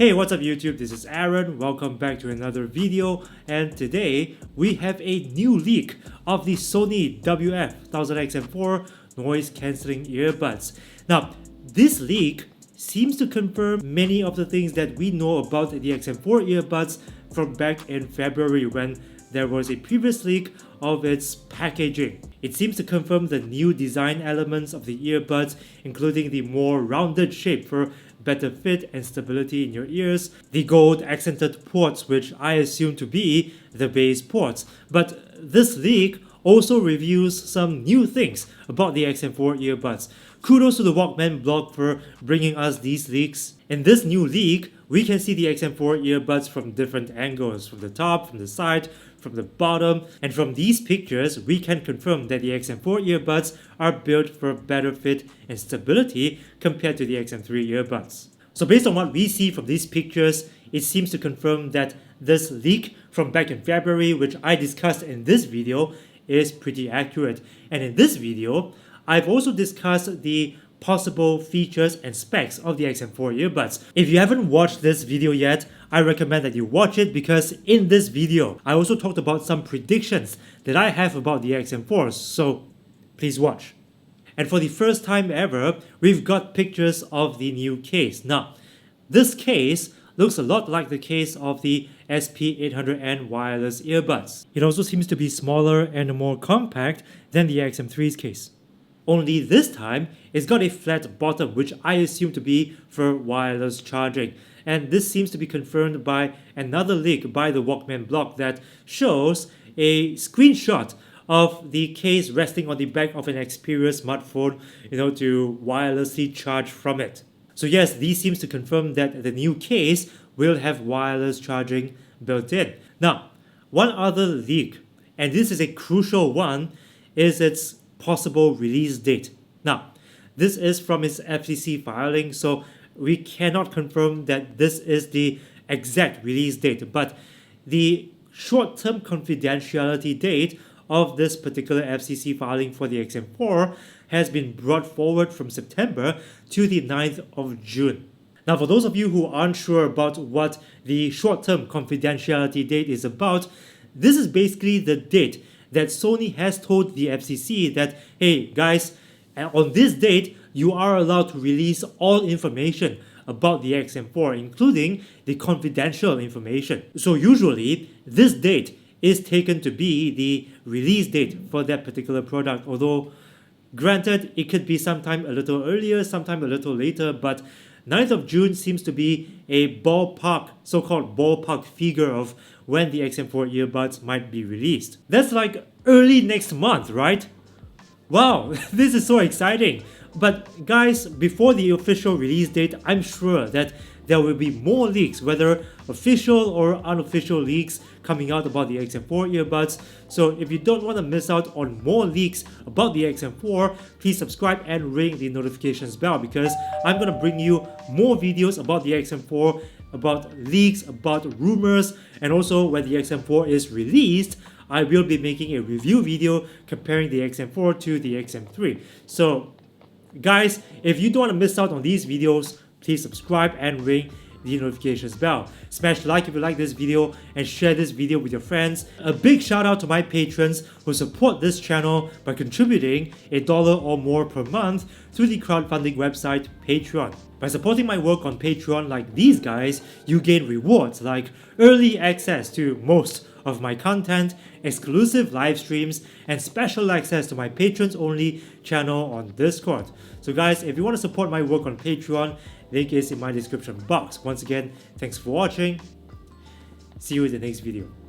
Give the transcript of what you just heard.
Hey, what's up YouTube? This is Aaron. Welcome back to another video, and today we have a new leak of the Sony WF-1000XM4 noise cancelling earbuds. Now, this leak seems to confirm many of the things that we know about the XM4 earbuds from back in February when there was a previous leak of its packaging. It seems to confirm the new design elements of the earbuds, including the more rounded shape for better fit and stability in your ears, the gold accented ports, which I assume to be the base ports. But this leak also reveals some new things about the XM4 earbuds. Kudos to the Walkman blog for bringing us these leaks. In this new leak, we can see the XM4 earbuds from different angles, from the top, from the side, from the bottom, and from these pictures, we can confirm that the XM4 earbuds are built for better fit and stability compared to the XM3 earbuds. So based on what we see from these pictures, it seems to confirm that this leak from back in February, which I discussed in this video, is pretty accurate. And in this video, I've also discussed the possible features and specs of the XM4 earbuds. If you haven't watched this video yet, I recommend that you watch it because in this video, I also talked about some predictions that I have about the XM4s, so please watch. And for the first time ever, we've got pictures of the new case. Now, this case looks a lot like the case of the SP800N wireless earbuds. It also seems to be smaller and more compact than the XM3's case. Only this time, it's got a flat bottom, which I assume to be for wireless charging. And this seems to be confirmed by another leak by the Walkman blog that shows a screenshot of the case resting on the back of an Xperia smartphone, to wirelessly charge from it. So yes, this seems to confirm that the new case will have wireless charging built in. Now, one other leak, and this is a crucial one, is its possible release date. Now, this is from its FCC filing, so we cannot confirm that this is the exact release date, but the short-term confidentiality date of this particular FCC filing for the XM4 has been brought forward from September to the 9th of June. Now, for those of you who aren't sure about what the short-term confidentiality date is about, this is basically the date that Sony has told the FCC that, hey guys, on this date, you are allowed to release all information about the XM4, including the confidential information. So usually, this date is taken to be the release date for that particular product, although granted, it could be sometime a little earlier, sometime a little later, but 9th of June seems to be a ballpark, so-called ballpark figure of when the XM4 earbuds might be released. That's like early next month, right? Wow, this is so exciting. But guys, before the official release date, I'm sure that there will be more leaks, whether official or unofficial leaks coming out about the XM4 earbuds. So if you don't want to miss out on more leaks about the XM4, please subscribe and ring the notifications bell because I'm going to bring you more videos about the XM4, about leaks, about rumors, and also when the XM4 is released, I will be making a review video comparing the XM4 to the XM3. So guys, if you don't want to miss out on these videos, please subscribe and ring the notifications bell. Smash like if you like this video and share this video with your friends. A big shout out to my patrons who support this channel by contributing $1 or more per month through the crowdfunding website Patreon. By supporting my work on Patreon like these guys, you gain rewards like early access to most of my content, exclusive live streams, and special access to my patrons only channel on Discord. So guys, if you want to support my work on Patreon, link is in my description box. Once again, thanks for watching. See you in the next video.